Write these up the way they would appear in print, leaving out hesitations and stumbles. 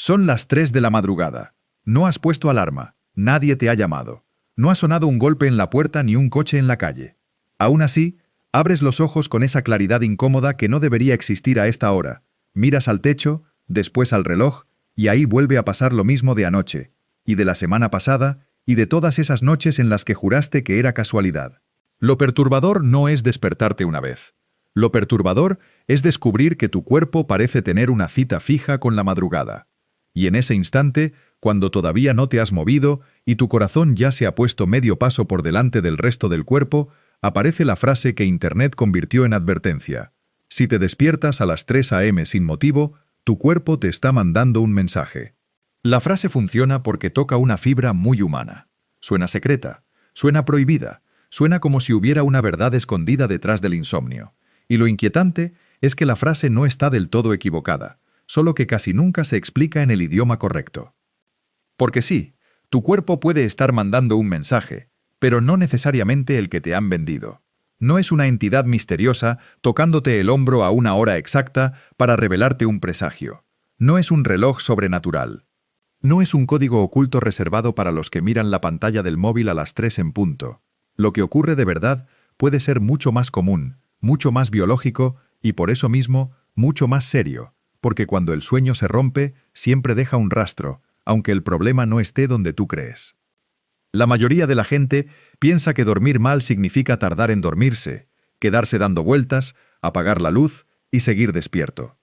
Son las 3 de la madrugada. No has puesto alarma. Nadie te ha llamado. No ha sonado un golpe en la puerta ni un coche en la calle. Aún así, abres los ojos con esa claridad incómoda que no debería existir a esta hora. Miras al techo, después al reloj, y ahí vuelve a pasar lo mismo de anoche, y de la semana pasada, y de todas esas noches en las que juraste que era casualidad. Lo perturbador no es despertarte una vez. Lo perturbador es descubrir que tu cuerpo parece tener una cita fija con la madrugada. Y en ese instante, cuando todavía no te has movido y tu corazón ya se ha puesto medio paso por delante del resto del cuerpo, aparece la frase que Internet convirtió en advertencia. Si te despiertas a las 3 a.m. sin motivo, tu cuerpo te está mandando un mensaje. La frase funciona porque toca una fibra muy humana. Suena secreta, suena prohibida, suena como si hubiera una verdad escondida detrás del insomnio. Y lo inquietante es que la frase no está del todo equivocada, solo que casi nunca se explica en el idioma correcto. Porque sí, tu cuerpo puede estar mandando un mensaje, pero no necesariamente el que te han vendido. No es una entidad misteriosa tocándote el hombro a una hora exacta para revelarte un presagio. No es un reloj sobrenatural. No es un código oculto reservado para los que miran la pantalla del móvil a las 3 en punto. Lo que ocurre de verdad puede ser mucho más común, mucho más biológico y por eso mismo mucho más serio, porque cuando el sueño se rompe siempre deja un rastro, aunque el problema no esté donde tú crees. La mayoría de la gente piensa que dormir mal significa tardar en dormirse, quedarse dando vueltas, apagar la luz y seguir despierto.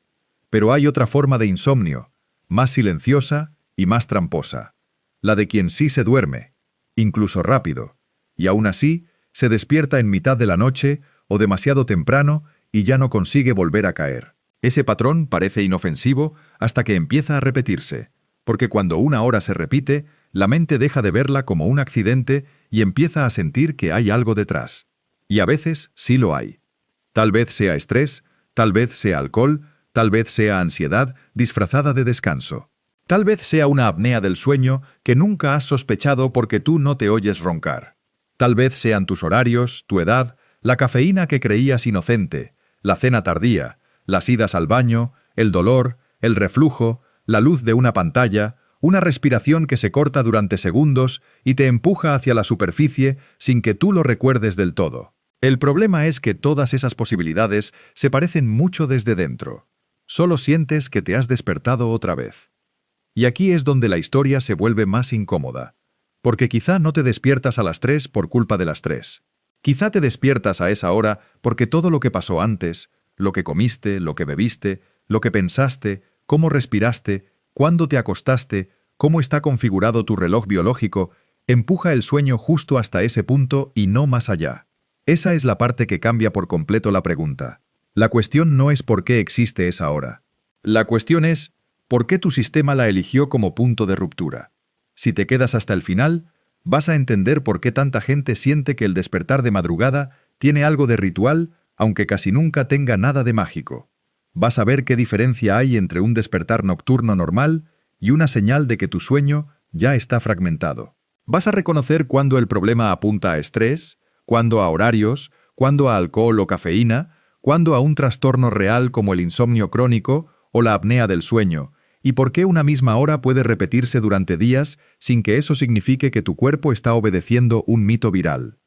Pero hay otra forma de insomnio, más silenciosa y más tramposa, la de quien sí se duerme, incluso rápido, y aún así se despierta en mitad de la noche o demasiado temprano y ya no consigue volver a caer. Ese patrón parece inofensivo hasta que empieza a repetirse, porque cuando una hora se repite, la mente deja de verla como un accidente y empieza a sentir que hay algo detrás. Y a veces sí lo hay. Tal vez sea estrés, tal vez sea alcohol, tal vez sea ansiedad disfrazada de descanso. Tal vez sea una apnea del sueño que nunca has sospechado porque tú no te oyes roncar. Tal vez sean tus horarios, tu edad, la cafeína que creías inocente, la cena tardía, las idas al baño, el dolor, el reflujo, la luz de una pantalla, una respiración que se corta durante segundos y te empuja hacia la superficie sin que tú lo recuerdes del todo. El problema es que todas esas posibilidades se parecen mucho desde dentro. Solo sientes que te has despertado otra vez. Y aquí es donde la historia se vuelve más incómoda. Porque quizá no te despiertas a las 3 por culpa de las 3. Quizá te despiertas a esa hora porque todo lo que pasó antes, lo que comiste, lo que bebiste, lo que pensaste, cómo respiraste, cuándo te acostaste, cómo está configurado tu reloj biológico, empuja el sueño justo hasta ese punto y no más allá. Esa es la parte que cambia por completo la pregunta. La cuestión no es por qué existe esa hora. La cuestión es por qué tu sistema la eligió como punto de ruptura. Si te quedas hasta el final, vas a entender por qué tanta gente siente que el despertar de madrugada tiene algo de ritual, aunque casi nunca tenga nada de mágico. Vas a ver qué diferencia hay entre un despertar nocturno normal y una señal de que tu sueño ya está fragmentado. Vas a reconocer cuándo el problema apunta a estrés, cuándo a horarios, cuándo a alcohol o cafeína, cuándo a un trastorno real como el insomnio crónico o la apnea del sueño, y por qué una misma hora puede repetirse durante días sin que eso signifique que tu cuerpo está obedeciendo un mito viral.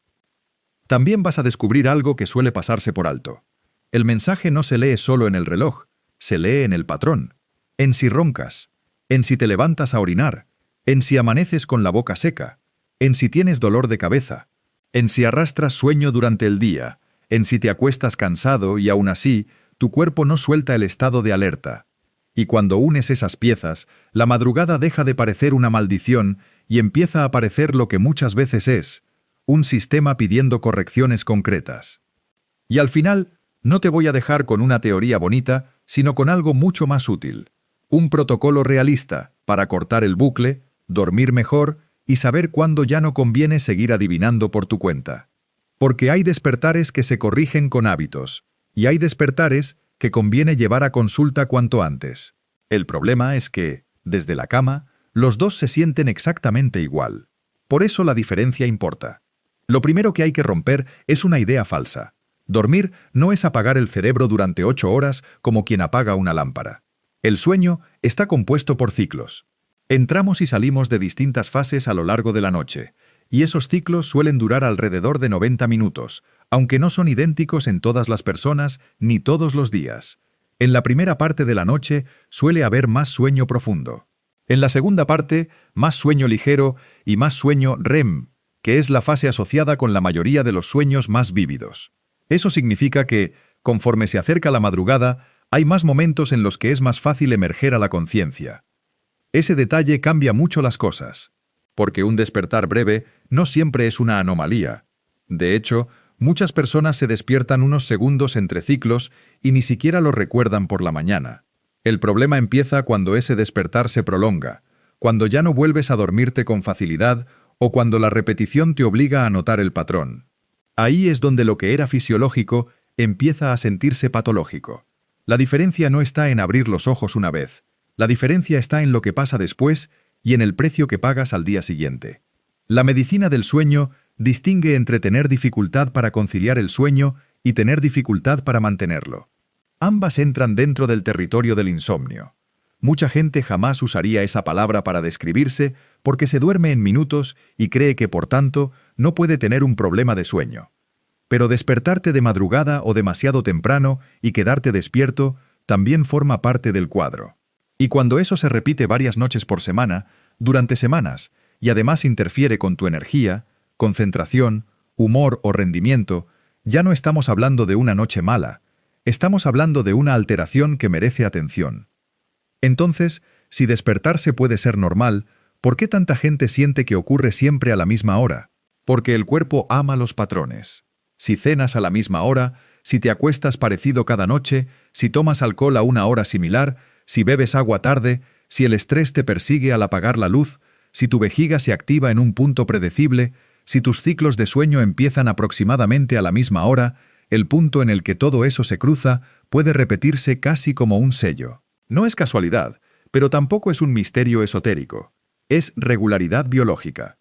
También vas a descubrir algo que suele pasarse por alto. El mensaje no se lee solo en el reloj, se lee en el patrón, en si roncas, en si te levantas a orinar, en si amaneces con la boca seca, en si tienes dolor de cabeza, en si arrastras sueño durante el día, en si te acuestas cansado y aún así tu cuerpo no suelta el estado de alerta. Y cuando unes esas piezas, la madrugada deja de parecer una maldición y empieza a parecer lo que muchas veces es, un sistema pidiendo correcciones concretas. Y al final, no te voy a dejar con una teoría bonita, sino con algo mucho más útil. Un protocolo realista para cortar el bucle, dormir mejor y saber cuándo ya no conviene seguir adivinando por tu cuenta. Porque hay despertares que se corrigen con hábitos, y hay despertares que conviene llevar a consulta cuanto antes. El problema es que, desde la cama, los dos se sienten exactamente igual. Por eso la diferencia importa. Lo primero que hay que romper es una idea falsa. Dormir no es apagar el cerebro durante 8 horas como quien apaga una lámpara. El sueño está compuesto por ciclos. Entramos y salimos de distintas fases a lo largo de la noche, y esos ciclos suelen durar alrededor de 90 minutos, aunque no son idénticos en todas las personas ni todos los días. En la primera parte de la noche suele haber más sueño profundo. En la segunda parte, más sueño ligero y más sueño REM, que es la fase asociada con la mayoría de los sueños más vívidos. Eso significa que, conforme se acerca la madrugada, hay más momentos en los que es más fácil emerger a la conciencia. Ese detalle cambia mucho las cosas, porque un despertar breve no siempre es una anomalía. De hecho, muchas personas se despiertan unos segundos entre ciclos y ni siquiera lo recuerdan por la mañana. El problema empieza cuando ese despertar se prolonga, cuando ya no vuelves a dormirte con facilidad o cuando la repetición te obliga a notar el patrón. Ahí es donde lo que era fisiológico empieza a sentirse patológico. La diferencia no está en abrir los ojos una vez. La diferencia está en lo que pasa después y en el precio que pagas al día siguiente. La medicina del sueño distingue entre tener dificultad para conciliar el sueño y tener dificultad para mantenerlo. Ambas entran dentro del territorio del insomnio. Mucha gente jamás usaría esa palabra para describirse porque se duerme en minutos y cree que, por tanto, no puede tener un problema de sueño. Pero despertarte de madrugada o demasiado temprano y quedarte despierto también forma parte del cuadro. Y cuando eso se repite varias noches por semana, durante semanas, y además interfiere con tu energía, concentración, humor o rendimiento, ya no estamos hablando de una noche mala, estamos hablando de una alteración que merece atención. Entonces, si despertarse puede ser normal, ¿por qué tanta gente siente que ocurre siempre a la misma hora? Porque el cuerpo ama los patrones. Si cenas a la misma hora, si te acuestas parecido cada noche, si tomas alcohol a una hora similar, si bebes agua tarde, si el estrés te persigue al apagar la luz, si tu vejiga se activa en un punto predecible, si tus ciclos de sueño empiezan aproximadamente a la misma hora, el punto en el que todo eso se cruza puede repetirse casi como un sello. No es casualidad, pero tampoco es un misterio esotérico. Es regularidad biológica.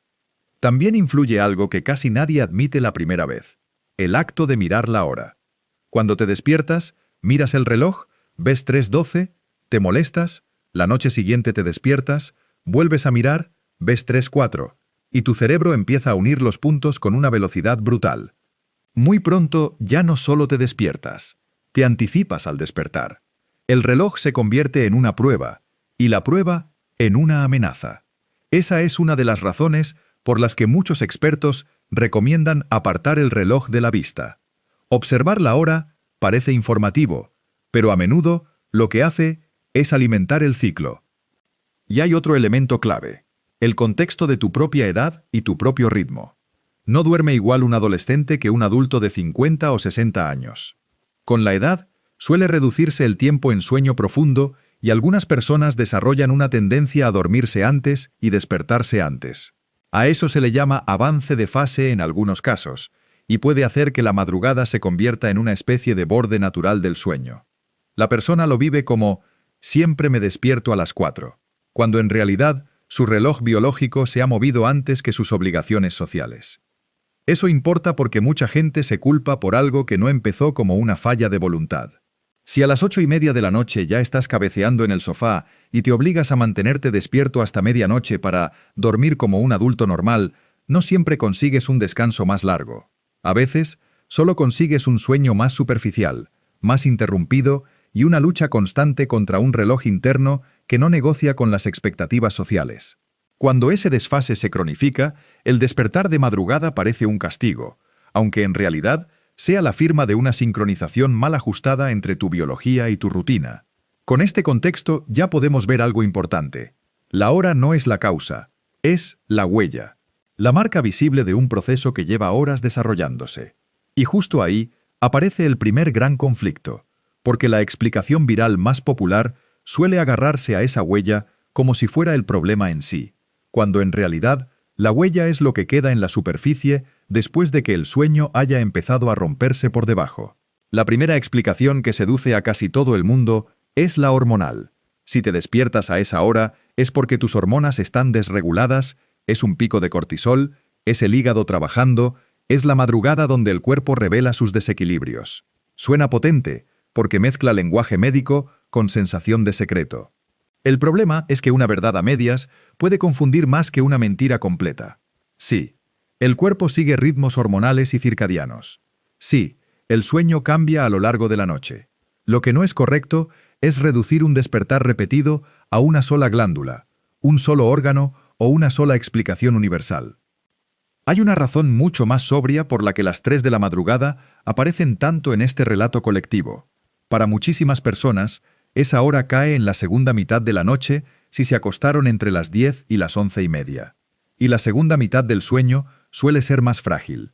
También influye algo que casi nadie admite la primera vez: el acto de mirar la hora. Cuando te despiertas, miras el reloj, ves 3:12, te molestas, la noche siguiente te despiertas, vuelves a mirar, ves 3:04, y tu cerebro empieza a unir los puntos con una velocidad brutal. Muy pronto ya no solo te despiertas, te anticipas al despertar. El reloj se convierte en una prueba, y la prueba en una amenaza. Esa es una de las razones por las que muchos expertos recomiendan apartar el reloj de la vista. Observar la hora parece informativo, pero a menudo lo que hace es alimentar el ciclo. Y hay otro elemento clave: el contexto de tu propia edad y tu propio ritmo. No duerme igual un adolescente que un adulto de 50 o 60 años. Con la edad, suele reducirse el tiempo en sueño profundo y algunas personas desarrollan una tendencia a dormirse antes y despertarse antes. A eso se le llama avance de fase en algunos casos, y puede hacer que la madrugada se convierta en una especie de borde natural del sueño. La persona lo vive como «siempre me despierto a las 4», cuando en realidad su reloj biológico se ha movido antes que sus obligaciones sociales. Eso importa porque mucha gente se culpa por algo que no empezó como una falla de voluntad. Si a las 8:30 de la noche ya estás cabeceando en el sofá y te obligas a mantenerte despierto hasta medianoche para dormir como un adulto normal, no siempre consigues un descanso más largo. A veces, solo consigues un sueño más superficial, más interrumpido y una lucha constante contra un reloj interno que no negocia con las expectativas sociales. Cuando ese desfase se cronifica, el despertar de madrugada parece un castigo, aunque en realidad sea la firma de una sincronización mal ajustada entre tu biología y tu rutina. Con este contexto ya podemos ver algo importante. La hora no es la causa, es la huella, la marca visible de un proceso que lleva horas desarrollándose. Y justo ahí aparece el primer gran conflicto, porque la explicación viral más popular suele agarrarse a esa huella como si fuera el problema en sí, cuando en realidad la huella es lo que queda en la superficie después de que el sueño haya empezado a romperse por debajo. La primera explicación que seduce a casi todo el mundo es la hormonal. Si te despiertas a esa hora es porque tus hormonas están desreguladas, es un pico de cortisol, es el hígado trabajando, es la madrugada donde el cuerpo revela sus desequilibrios. Suena potente, porque mezcla lenguaje médico con sensación de secreto. El problema es que una verdad a medias puede confundir más que una mentira completa. Sí, el cuerpo sigue ritmos hormonales y circadianos. Sí, el sueño cambia a lo largo de la noche. Lo que no es correcto es reducir un despertar repetido a una sola glándula, un solo órgano o una sola explicación universal. Hay una razón mucho más sobria por la que las 3 de la madrugada aparecen tanto en este relato colectivo. Para muchísimas personas, esa hora cae en la segunda mitad de la noche si se acostaron entre las 10 y las 11:30. Y la segunda mitad del sueño suele ser más frágil.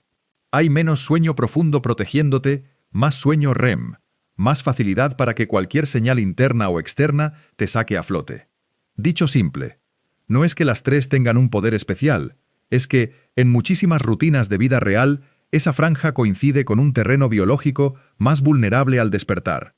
Hay menos sueño profundo protegiéndote, más sueño REM, más facilidad para que cualquier señal interna o externa te saque a flote. Dicho simple, no es que las 3 tengan un poder especial, es que, en muchísimas rutinas de vida real, esa franja coincide con un terreno biológico más vulnerable al despertar.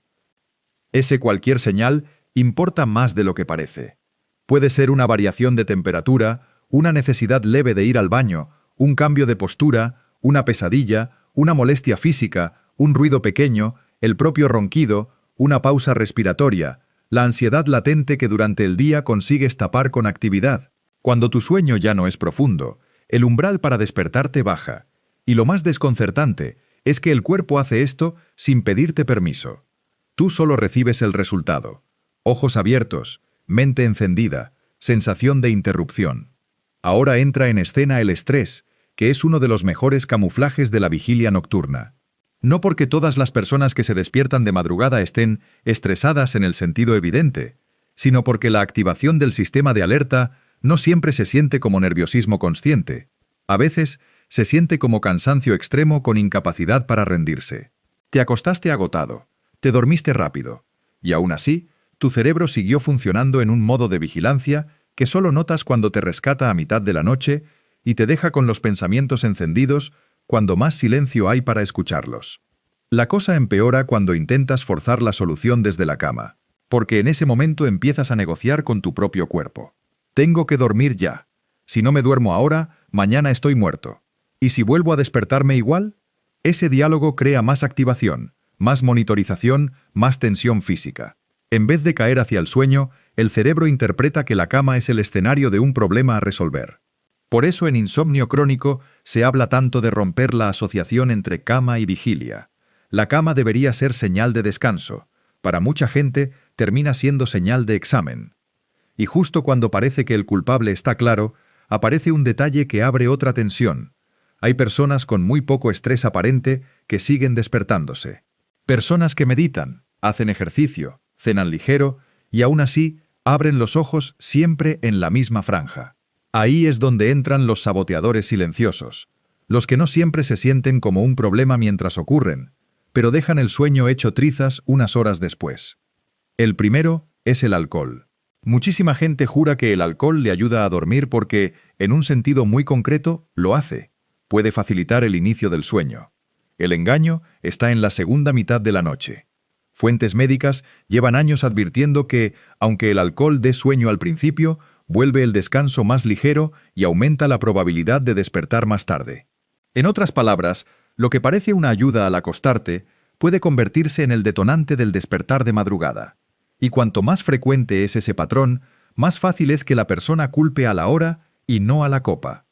Ese cualquier señal importa más de lo que parece. Puede ser una variación de temperatura, una necesidad leve de ir al baño, un cambio de postura, una pesadilla, una molestia física, un ruido pequeño, el propio ronquido, una pausa respiratoria, la ansiedad latente que durante el día consigues tapar con actividad. Cuando tu sueño ya no es profundo, el umbral para despertarte baja. Y lo más desconcertante es que el cuerpo hace esto sin pedirte permiso. Tú solo recibes el resultado. Ojos abiertos, mente encendida, sensación de interrupción. Ahora entra en escena el estrés, que es uno de los mejores camuflajes de la vigilia nocturna. No porque todas las personas que se despiertan de madrugada estén estresadas en el sentido evidente, sino porque la activación del sistema de alerta no siempre se siente como nerviosismo consciente. A veces se siente como cansancio extremo con incapacidad para rendirse. Te acostaste agotado, te dormiste rápido, y aún así, tu cerebro siguió funcionando en un modo de vigilancia que solo notas cuando te rescata a mitad de la noche y te deja con los pensamientos encendidos cuando más silencio hay para escucharlos. La cosa empeora cuando intentas forzar la solución desde la cama, porque en ese momento empiezas a negociar con tu propio cuerpo. Tengo que dormir ya. Si no me duermo ahora, mañana estoy muerto. ¿Y si vuelvo a despertarme igual? Ese diálogo crea más activación, más monitorización, más tensión física. En vez de caer hacia el sueño, el cerebro interpreta que la cama es el escenario de un problema a resolver. Por eso en insomnio crónico se habla tanto de romper la asociación entre cama y vigilia. La cama debería ser señal de descanso. Para mucha gente termina siendo señal de examen. Y justo cuando parece que el culpable está claro, aparece un detalle que abre otra tensión. Hay personas con muy poco estrés aparente que siguen despertándose. Personas que meditan, hacen ejercicio, cenan ligero y aún así abren los ojos siempre en la misma franja. Ahí es donde entran los saboteadores silenciosos, los que no siempre se sienten como un problema mientras ocurren, pero dejan el sueño hecho trizas unas horas después. El primero es el alcohol. Muchísima gente jura que el alcohol le ayuda a dormir porque, en un sentido muy concreto, lo hace. Puede facilitar el inicio del sueño. El engaño está en la segunda mitad de la noche. Fuentes médicas llevan años advirtiendo que, aunque el alcohol dé sueño al principio, vuelve el descanso más ligero y aumenta la probabilidad de despertar más tarde. En otras palabras, lo que parece una ayuda al acostarte puede convertirse en el detonante del despertar de madrugada. Y cuanto más frecuente es ese patrón, más fácil es que la persona culpe a la hora y no a la copa.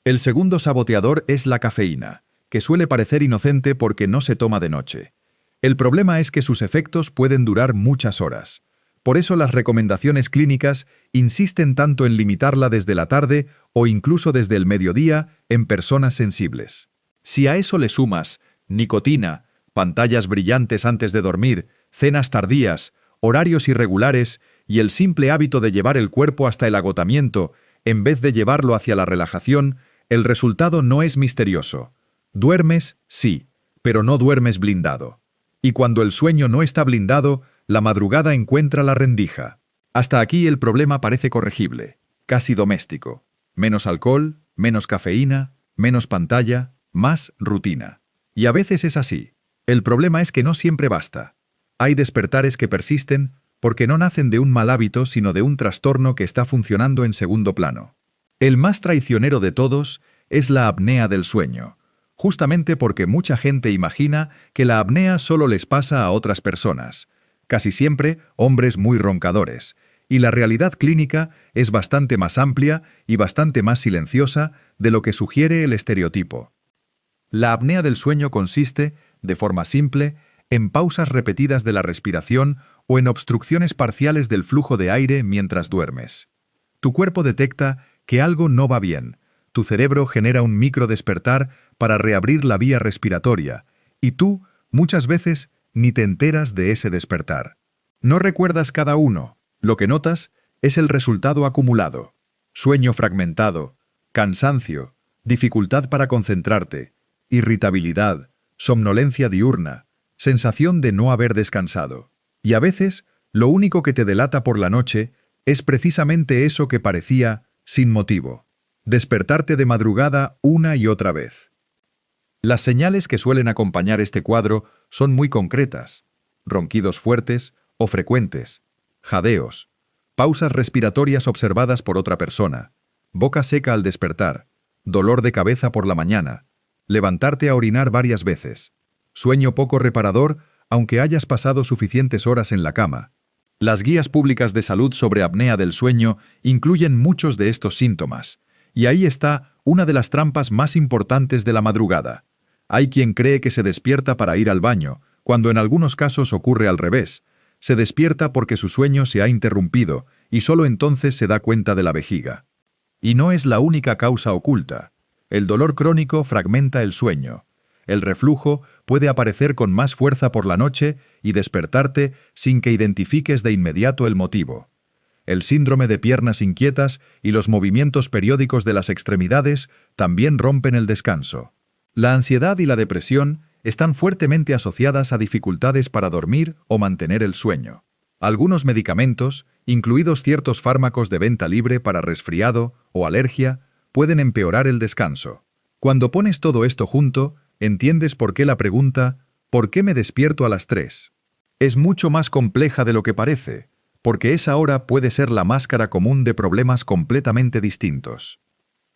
El segundo saboteador es la cafeína, que suele parecer inocente porque no se toma de noche. El problema es que sus efectos pueden durar muchas horas. Por eso las recomendaciones clínicas insisten tanto en limitarla desde la tarde o incluso desde el mediodía en personas sensibles. Si a eso le sumas nicotina, pantallas brillantes antes de dormir, cenas tardías, horarios irregulares y el simple hábito de llevar el cuerpo hasta el agotamiento en vez de llevarlo hacia la relajación, el resultado no es misterioso. Duermes, sí, pero no duermes blindado. Y cuando el sueño no está blindado, la madrugada encuentra la rendija. Hasta aquí el problema parece corregible, casi doméstico. Menos alcohol, menos cafeína, menos pantalla, más rutina. Y a veces es así. El problema es que no siempre basta. Hay despertares que persisten porque no nacen de un mal hábito, sino de un trastorno que está funcionando en segundo plano. El más traicionero de todos es la apnea del sueño, justamente porque mucha gente imagina que la apnea solo les pasa a otras personas, casi siempre hombres muy roncadores, y la realidad clínica es bastante más amplia y bastante más silenciosa de lo que sugiere el estereotipo. La apnea del sueño consiste, de forma simple, en pausas repetidas de la respiración o en obstrucciones parciales del flujo de aire mientras duermes. Tu cuerpo detecta que algo no va bien, tu cerebro genera un micro despertar para reabrir la vía respiratoria, y tú, muchas veces, ni te enteras de ese despertar. No recuerdas cada uno, lo que notas es el resultado acumulado: sueño fragmentado, cansancio, dificultad para concentrarte, irritabilidad, somnolencia diurna, sensación de no haber descansado. Y a veces, lo único que te delata por la noche es precisamente eso que parecía sin motivo: despertarte de madrugada una y otra vez. Las señales que suelen acompañar este cuadro son muy concretas: ronquidos fuertes o frecuentes, jadeos, pausas respiratorias observadas por otra persona, boca seca al despertar, dolor de cabeza por la mañana, levantarte a orinar varias veces, sueño poco reparador aunque hayas pasado suficientes horas en la cama. Las guías públicas de salud sobre apnea del sueño incluyen muchos de estos síntomas, y ahí está una de las trampas más importantes de la madrugada. Hay quien cree que se despierta para ir al baño, cuando en algunos casos ocurre al revés. Se despierta porque su sueño se ha interrumpido y solo entonces se da cuenta de la vejiga. Y no es la única causa oculta. El dolor crónico fragmenta el sueño. El reflujo puede aparecer con más fuerza por la noche y despertarte sin que identifiques de inmediato el motivo. El síndrome de piernas inquietas y los movimientos periódicos de las extremidades también rompen el descanso. La ansiedad y la depresión están fuertemente asociadas a dificultades para dormir o mantener el sueño. Algunos medicamentos, incluidos ciertos fármacos de venta libre para resfriado o alergia, pueden empeorar el descanso. Cuando pones todo esto junto, entiendes por qué la pregunta ¿por qué me despierto a las 3? Es mucho más compleja de lo que parece, porque esa hora puede ser la máscara común de problemas completamente distintos.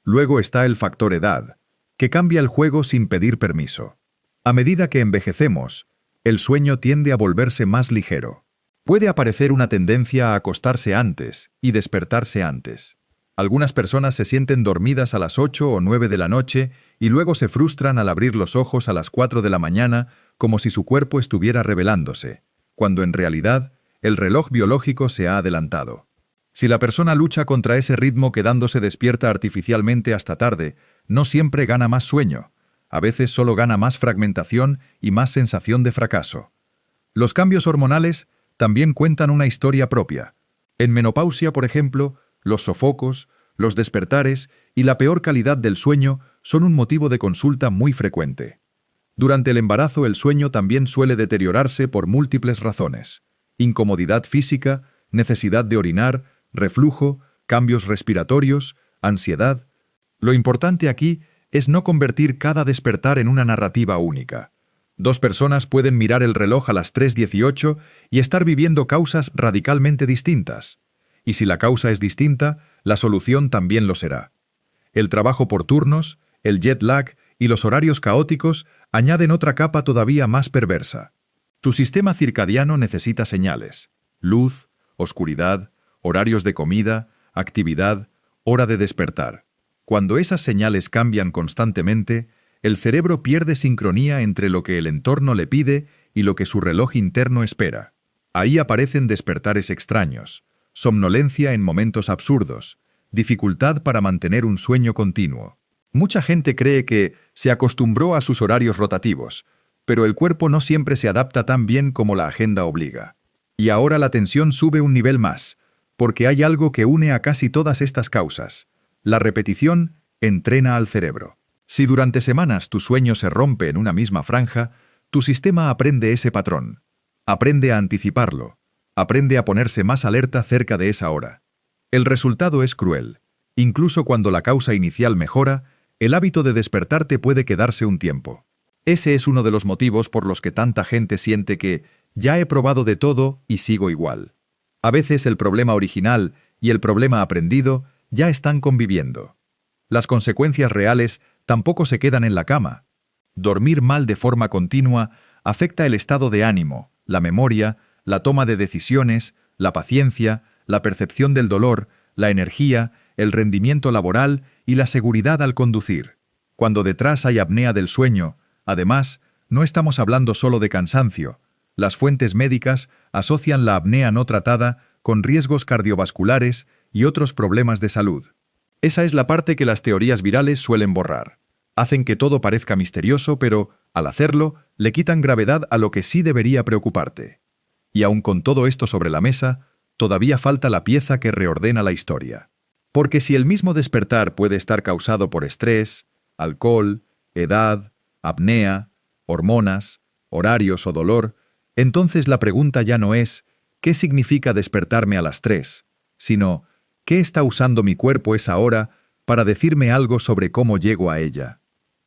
Luego está el factor edad, que cambia el juego sin pedir permiso. A medida que envejecemos, el sueño tiende a volverse más ligero. Puede aparecer una tendencia a acostarse antes y despertarse antes. Algunas personas se sienten dormidas a las 8 o 9 de la noche y luego se frustran al abrir los ojos a las 4 de la mañana como si su cuerpo estuviera rebelándose, cuando en realidad el reloj biológico se ha adelantado. Si la persona lucha contra ese ritmo quedándose despierta artificialmente hasta tarde, no siempre gana más sueño. A veces solo gana más fragmentación y más sensación de fracaso. Los cambios hormonales también cuentan una historia propia. En menopausia, por ejemplo, los sofocos, los despertares y la peor calidad del sueño son un motivo de consulta muy frecuente. Durante el embarazo el sueño también suele deteriorarse por múltiples razones: incomodidad física, necesidad de orinar, reflujo, cambios respiratorios, ansiedad. Lo importante aquí es no convertir cada despertar en una narrativa única. Dos personas pueden mirar el reloj a las 3:18 y estar viviendo causas radicalmente distintas. Y si la causa es distinta, la solución también lo será. El trabajo por turnos, el jet lag y los horarios caóticos añaden otra capa todavía más perversa. Tu sistema circadiano necesita señales: luz, oscuridad, horarios de comida, actividad, hora de despertar. Cuando esas señales cambian constantemente, el cerebro pierde sincronía entre lo que el entorno le pide y lo que su reloj interno espera. Ahí aparecen despertares extraños, somnolencia en momentos absurdos, dificultad para mantener un sueño continuo. Mucha gente cree que se acostumbró a sus horarios rotativos, pero el cuerpo no siempre se adapta tan bien como la agenda obliga. Y ahora la tensión sube un nivel más, porque hay algo que une a casi todas estas causas. La repetición entrena al cerebro. Si durante semanas tu sueño se rompe en una misma franja, tu sistema aprende ese patrón. Aprende a anticiparlo. Aprende a ponerse más alerta cerca de esa hora. El resultado es cruel. Incluso cuando la causa inicial mejora, el hábito de despertarte puede quedarse un tiempo. Ese es uno de los motivos por los que tanta gente siente que ya he probado de todo y sigo igual. A veces el problema original y el problema aprendido ya están conviviendo. Las consecuencias reales tampoco se quedan en la cama. Dormir mal de forma continua afecta el estado de ánimo, la memoria, la toma de decisiones, la paciencia, la percepción del dolor, la energía, el rendimiento laboral y la seguridad al conducir. Cuando detrás hay apnea del sueño, además, no estamos hablando solo de cansancio. Las fuentes médicas asocian la apnea no tratada con riesgos cardiovasculares y otros problemas de salud. Esa es la parte que las teorías virales suelen borrar. Hacen que todo parezca misterioso, pero, al hacerlo, le quitan gravedad a lo que sí debería preocuparte. Y aun con todo esto sobre la mesa, todavía falta la pieza que reordena la historia. Porque si el mismo despertar puede estar causado por estrés, alcohol, edad, apnea, hormonas, horarios o dolor, entonces la pregunta ya no es ¿qué significa despertarme a las 3?, sino ¿qué está usando mi cuerpo esa hora para decirme algo sobre cómo llego a ella?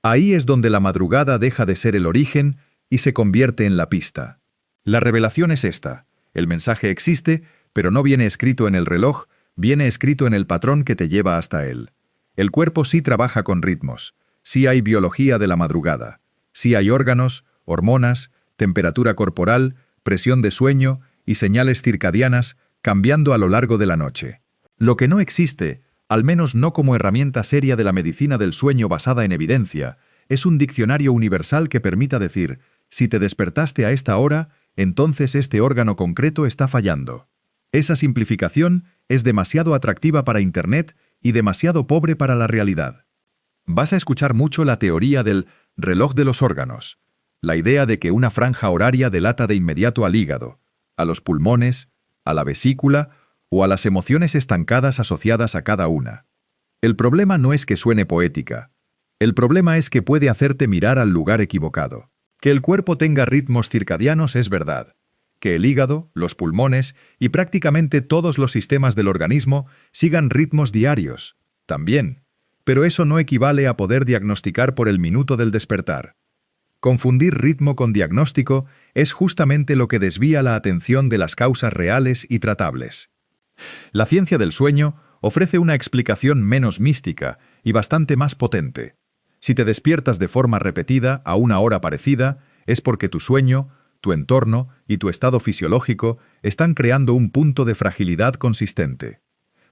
Ahí es donde la madrugada deja de ser el origen y se convierte en la pista. La revelación es esta: el mensaje existe, pero no viene escrito en el reloj, viene escrito en el patrón que te lleva hasta él. El cuerpo sí trabaja con ritmos, sí hay biología de la madrugada, sí hay órganos, hormonas, temperatura corporal, presión de sueño y señales circadianas cambiando a lo largo de la noche. Lo que no existe, al menos no como herramienta seria de la medicina del sueño basada en evidencia, es un diccionario universal que permita decir, si te despertaste a esta hora, entonces este órgano concreto está fallando. Esa simplificación es demasiado atractiva para Internet y demasiado pobre para la realidad. Vas a escuchar mucho la teoría del reloj de los órganos, la idea de que una franja horaria delata de inmediato al hígado, a los pulmones, a la vesícula o a las emociones estancadas asociadas a cada una. El problema no es que suene poética. El problema es que puede hacerte mirar al lugar equivocado. Que el cuerpo tenga ritmos circadianos es verdad. Que el hígado, los pulmones y prácticamente todos los sistemas del organismo sigan ritmos diarios, también. Pero eso no equivale a poder diagnosticar por el minuto del despertar. Confundir ritmo con diagnóstico es justamente lo que desvía la atención de las causas reales y tratables. La ciencia del sueño ofrece una explicación menos mística y bastante más potente. Si te despiertas de forma repetida a una hora parecida, es porque tu sueño, tu entorno y tu estado fisiológico están creando un punto de fragilidad consistente.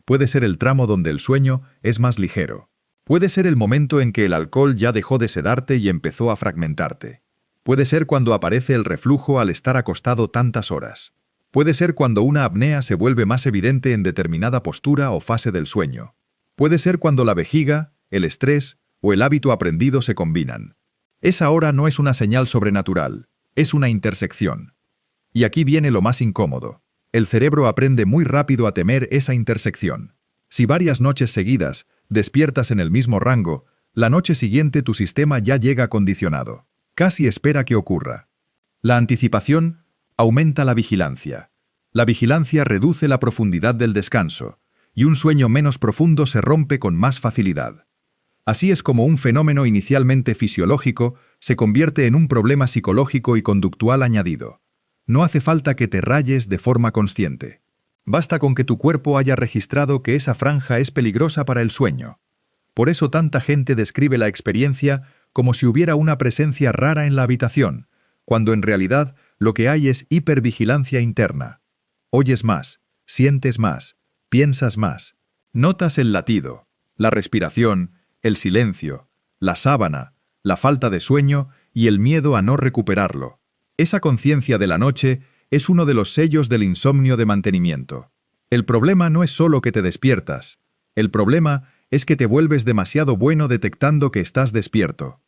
Puede ser el tramo donde el sueño es más ligero. Puede ser el momento en que el alcohol ya dejó de sedarte y empezó a fragmentarte. Puede ser cuando aparece el reflujo al estar acostado tantas horas. Puede ser cuando una apnea se vuelve más evidente en determinada postura o fase del sueño. Puede ser cuando la vejiga, el estrés o el hábito aprendido se combinan. Esa hora no es una señal sobrenatural, es una intersección. Y aquí viene lo más incómodo. El cerebro aprende muy rápido a temer esa intersección. Si varias noches seguidas despiertas en el mismo rango, la noche siguiente tu sistema ya llega condicionado. Casi espera que ocurra. La anticipación aumenta la vigilancia. La vigilancia reduce la profundidad del descanso, y un sueño menos profundo se rompe con más facilidad. Así es como un fenómeno inicialmente fisiológico se convierte en un problema psicológico y conductual añadido. No hace falta que te rayes de forma consciente. Basta con que tu cuerpo haya registrado que esa franja es peligrosa para el sueño. Por eso tanta gente describe la experiencia como si hubiera una presencia rara en la habitación, cuando en realidad lo que hay es hipervigilancia interna. Oyes más, sientes más, piensas más. Notas el latido, la respiración, el silencio, la sábana, la falta de sueño y el miedo a no recuperarlo. Esa conciencia de la noche es uno de los sellos del insomnio de mantenimiento. El problema no es solo que te despiertas. El problema es que te vuelves demasiado bueno detectando que estás despierto.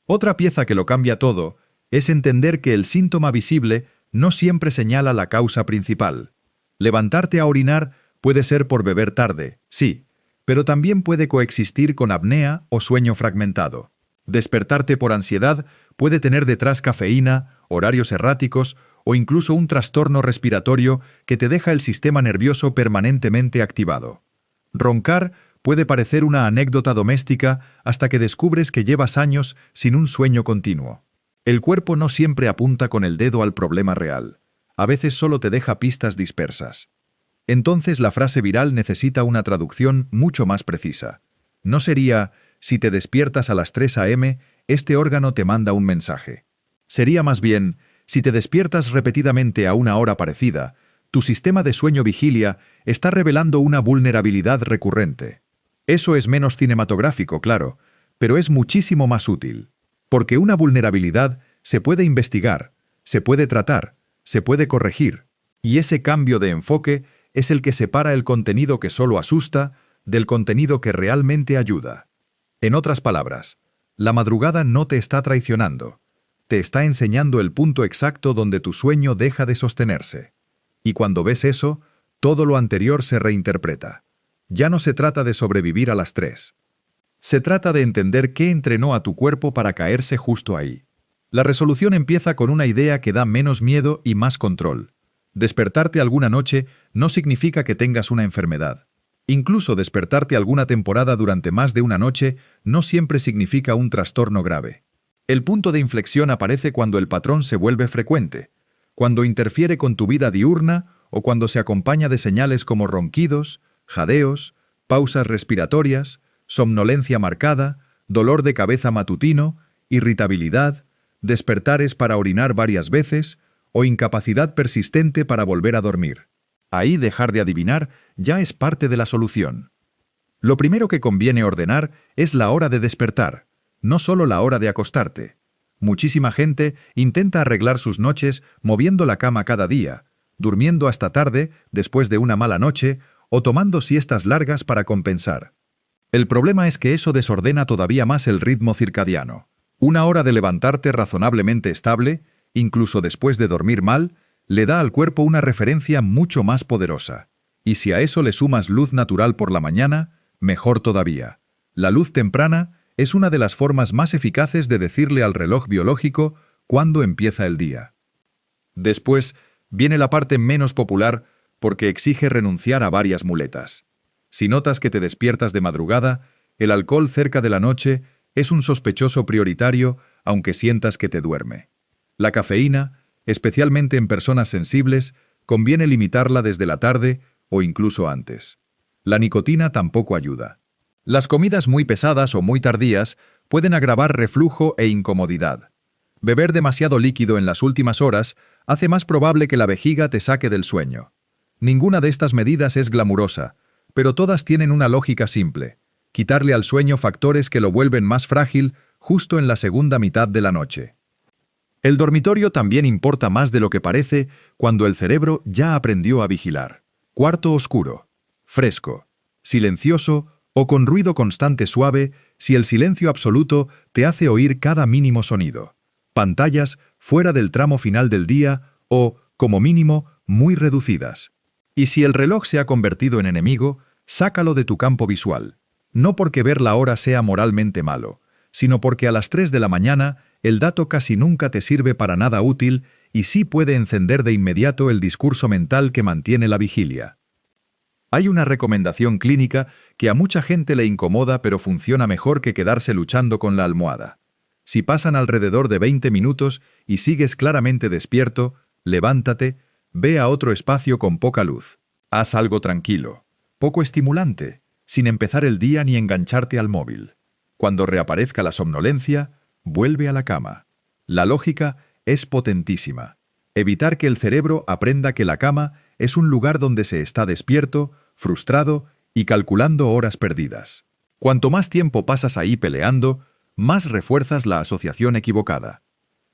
Otra pieza que lo cambia todo es entender que el síntoma visible no siempre señala la causa principal. Levantarte a orinar puede ser por beber tarde, sí, pero también puede coexistir con apnea o sueño fragmentado. Despertarte por ansiedad puede tener detrás cafeína, horarios erráticos o incluso un trastorno respiratorio que te deja el sistema nervioso permanentemente activado. Roncar puede parecer una anécdota doméstica hasta que descubres que llevas años sin un sueño continuo. El cuerpo no siempre apunta con el dedo al problema real. A veces solo te deja pistas dispersas. Entonces la frase viral necesita una traducción mucho más precisa. No sería, si te despiertas a las 3 a.m., este órgano te manda un mensaje. Sería más bien, Si te despiertas repetidamente a una hora parecida, tu sistema de sueño-vigilia está revelando una vulnerabilidad recurrente. Eso es menos cinematográfico, claro, pero es muchísimo más útil. Porque una vulnerabilidad se puede investigar, se puede tratar, se puede corregir. Y ese cambio de enfoque es el que separa el contenido que solo asusta del contenido que realmente ayuda. En otras palabras, la madrugada no te está traicionando. Te está enseñando el punto exacto donde tu sueño deja de sostenerse. Y cuando ves eso, todo lo anterior se reinterpreta. Ya no se trata de sobrevivir a las 3. Se trata de entender qué entrenó a tu cuerpo para caerse justo ahí. La resolución empieza con una idea que da menos miedo y más control. Despertarte alguna noche no significa que tengas una enfermedad. Incluso despertarte alguna temporada durante más de una noche no siempre significa un trastorno grave. El punto de inflexión aparece cuando el patrón se vuelve frecuente, cuando interfiere con tu vida diurna o cuando se acompaña de señales como ronquidos, jadeos, pausas respiratorias, somnolencia marcada, dolor de cabeza matutino, irritabilidad, despertares para orinar varias veces o incapacidad persistente para volver a dormir. Ahí dejar de adivinar ya es parte de la solución. Lo primero que conviene ordenar es la hora de despertar, no solo la hora de acostarte. Muchísima gente intenta arreglar sus noches moviendo la cama cada día, durmiendo hasta tarde después de una mala noche o tomando siestas largas para compensar. El problema es que eso desordena todavía más el ritmo circadiano. Una hora de levantarte razonablemente estable, incluso después de dormir mal, le da al cuerpo una referencia mucho más poderosa. Y si a eso le sumas luz natural por la mañana, mejor todavía. La luz temprana es una de las formas más eficaces de decirle al reloj biológico cuándo empieza el día. Después viene la parte menos popular porque exige renunciar a varias muletas. Si notas que te despiertas de madrugada, el alcohol cerca de la noche es un sospechoso prioritario aunque sientas que te duerme. La cafeína, especialmente en personas sensibles, conviene limitarla desde la tarde o incluso antes. La nicotina tampoco ayuda. Las comidas muy pesadas o muy tardías pueden agravar reflujo e incomodidad. Beber demasiado líquido en las últimas horas hace más probable que la vejiga te saque del sueño. Ninguna de estas medidas es glamurosa, pero todas tienen una lógica simple: quitarle al sueño factores que lo vuelven más frágil justo en la segunda mitad de la noche. El dormitorio también importa más de lo que parece cuando el cerebro ya aprendió a vigilar. Cuarto oscuro, fresco, silencioso o con ruido constante suave si el silencio absoluto te hace oír cada mínimo sonido. Pantallas fuera del tramo final del día o, como mínimo, muy reducidas. Y si el reloj se ha convertido en enemigo, sácalo de tu campo visual. No porque ver la hora sea moralmente malo, sino porque a las 3 de la mañana el dato casi nunca te sirve para nada útil y sí puede encender de inmediato el discurso mental que mantiene la vigilia. Hay una recomendación clínica que a mucha gente le incomoda pero funciona mejor que quedarse luchando con la almohada. Si pasan alrededor de 20 minutos y sigues claramente despierto, levántate, ve a otro espacio con poca luz. Haz algo tranquilo, poco estimulante, sin empezar el día ni engancharte al móvil. Cuando reaparezca la somnolencia, vuelve a la cama. La lógica es potentísima. Evitar que el cerebro aprenda que la cama es un lugar donde se está despierto, frustrado y calculando horas perdidas. Cuanto más tiempo pasas ahí peleando, más refuerzas la asociación equivocada.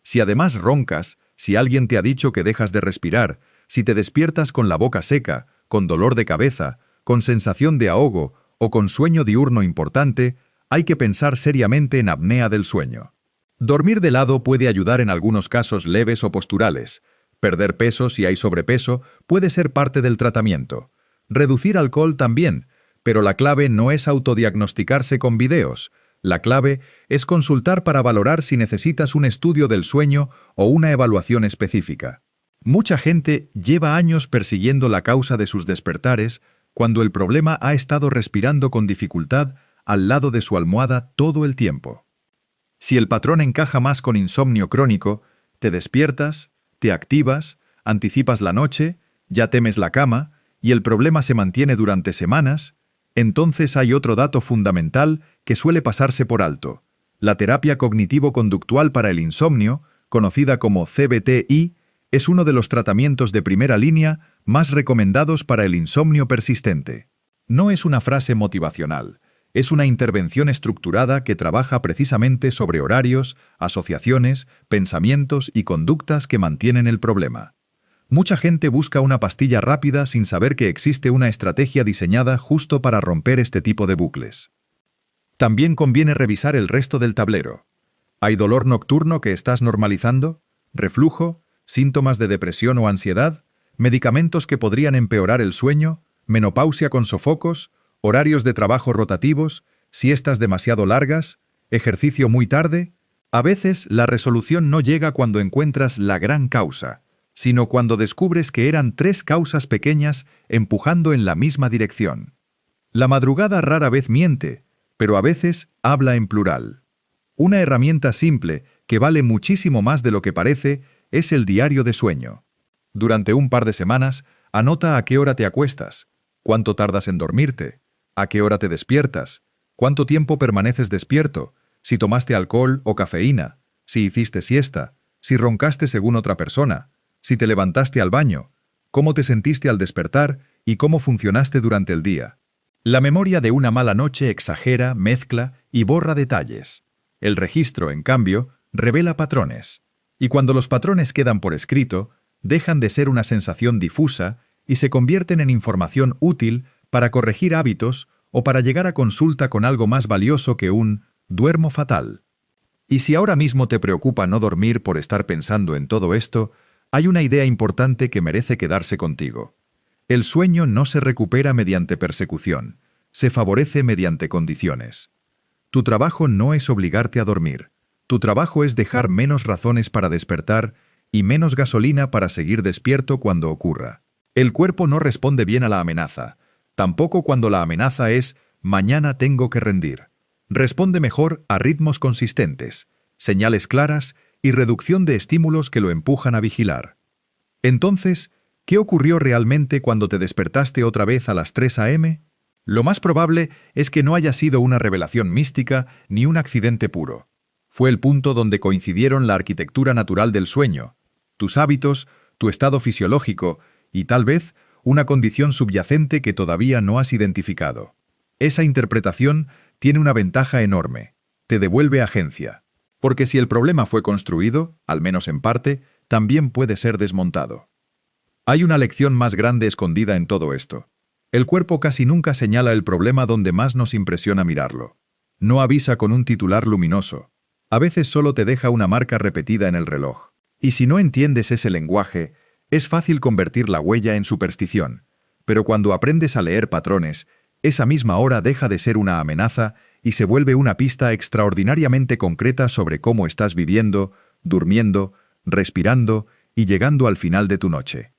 Si además roncas, si alguien te ha dicho que dejas de respirar, si te despiertas con la boca seca, con dolor de cabeza, con sensación de ahogo o con sueño diurno importante, hay que pensar seriamente en apnea del sueño. Dormir de lado puede ayudar en algunos casos leves o posturales. Perder peso si hay sobrepeso puede ser parte del tratamiento. Reducir alcohol también, pero la clave no es autodiagnosticarse con videos. La clave es consultar para valorar si necesitas un estudio del sueño o una evaluación específica. Mucha gente lleva años persiguiendo la causa de sus despertares cuando el problema ha estado respirando con dificultad al lado de su almohada todo el tiempo. Si el patrón encaja más con insomnio crónico, te despiertas, te activas, anticipas la noche, ya temes la cama y el problema se mantiene durante semanas, entonces hay otro dato fundamental que suele pasarse por alto. La terapia cognitivo-conductual para el insomnio, conocida como CBTI, es uno de los tratamientos de primera línea más recomendados para el insomnio persistente. No es una frase motivacional, es una intervención estructurada que trabaja precisamente sobre horarios, asociaciones, pensamientos y conductas que mantienen el problema. Mucha gente busca una pastilla rápida sin saber que existe una estrategia diseñada justo para romper este tipo de bucles. También conviene revisar el resto del tablero. ¿Hay dolor nocturno que estás normalizando? ¿Reflujo? ¿Síntomas de depresión o ansiedad? ¿Medicamentos que podrían empeorar el sueño? ¿Menopausia con sofocos? ¿Horarios de trabajo rotativos? ¿Siestas demasiado largas? ¿Ejercicio muy tarde? A veces la resolución no llega cuando encuentras la gran causa, sino cuando descubres que eran 3 causas pequeñas empujando en la misma dirección. La madrugada rara vez miente, pero a veces habla en plural. Una herramienta simple, que vale muchísimo más de lo que parece, es el diario de sueño. Durante un par de semanas, anota a qué hora te acuestas, cuánto tardas en dormirte, a qué hora te despiertas, cuánto tiempo permaneces despierto, si tomaste alcohol o cafeína, si hiciste siesta, si roncaste según otra persona, si te levantaste al baño, cómo te sentiste al despertar y cómo funcionaste durante el día. La memoria de una mala noche exagera, mezcla y borra detalles. El registro, en cambio, revela patrones. Y cuando los patrones quedan por escrito, dejan de ser una sensación difusa y se convierten en información útil para corregir hábitos o para llegar a consulta con algo más valioso que un «duermo fatal». Y si ahora mismo te preocupa no dormir por estar pensando en todo esto, hay una idea importante que merece quedarse contigo. El sueño no se recupera mediante persecución, se favorece mediante condiciones. Tu trabajo no es obligarte a dormir. Tu trabajo es dejar menos razones para despertar y menos gasolina para seguir despierto cuando ocurra. El cuerpo no responde bien a la amenaza, tampoco cuando la amenaza es «mañana tengo que rendir». Responde mejor a ritmos consistentes, señales claras y reducción de estímulos que lo empujan a vigilar. Entonces, ¿qué ocurrió realmente cuando te despertaste otra vez a las 3 a.m.? Lo más probable es que no haya sido una revelación mística ni un accidente puro. Fue el punto donde coincidieron la arquitectura natural del sueño, tus hábitos, tu estado fisiológico y tal vez una condición subyacente que todavía no has identificado. Esa interpretación tiene una ventaja enorme. Te devuelve agencia. Porque si el problema fue construido, al menos en parte, también puede ser desmontado. Hay una lección más grande escondida en todo esto. El cuerpo casi nunca señala el problema donde más nos impresiona mirarlo. No avisa con un titular luminoso. A veces solo te deja una marca repetida en el reloj. Y si no entiendes ese lenguaje, es fácil convertir la huella en superstición. Pero cuando aprendes a leer patrones, esa misma hora deja de ser una amenaza y se vuelve una pista extraordinariamente concreta sobre cómo estás viviendo, durmiendo, respirando y llegando al final de tu noche.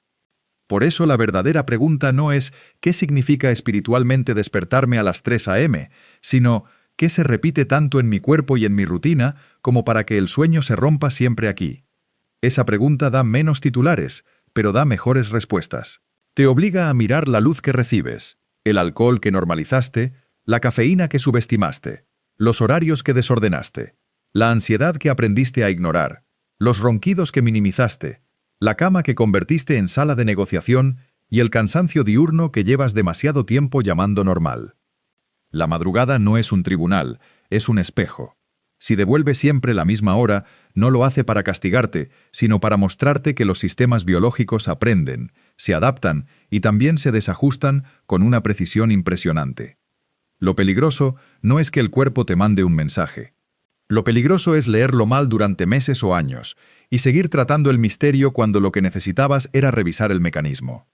Por eso la verdadera pregunta no es ¿qué significa espiritualmente despertarme a las 3 a.m., sino ¿qué se repite tanto en mi cuerpo y en mi rutina como para que el sueño se rompa siempre aquí? Esa pregunta da menos titulares, pero da mejores respuestas. Te obliga a mirar la luz que recibes, el alcohol que normalizaste, la cafeína que subestimaste, los horarios que desordenaste, la ansiedad que aprendiste a ignorar, los ronquidos que minimizaste, la cama que convertiste en sala de negociación y el cansancio diurno que llevas demasiado tiempo llamando normal. La madrugada no es un tribunal, es un espejo. Si devuelve siempre la misma hora, no lo hace para castigarte, sino para mostrarte que los sistemas biológicos aprenden, se adaptan y también se desajustan con una precisión impresionante. Lo peligroso no es que el cuerpo te mande un mensaje. Lo peligroso es leerlo mal durante meses o años y seguir tratando el misterio cuando lo que necesitabas era revisar el mecanismo.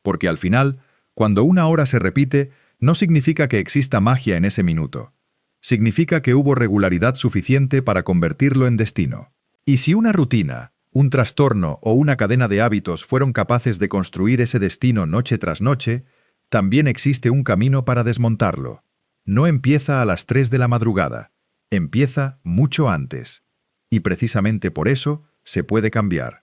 Porque al final, cuando una hora se repite, no significa que exista magia en ese minuto. Significa que hubo regularidad suficiente para convertirlo en destino. Y si una rutina, un trastorno o una cadena de hábitos fueron capaces de construir ese destino noche tras noche, también existe un camino para desmontarlo. No empieza a las 3 de la madrugada, empieza mucho antes. Y precisamente por eso se puede cambiar.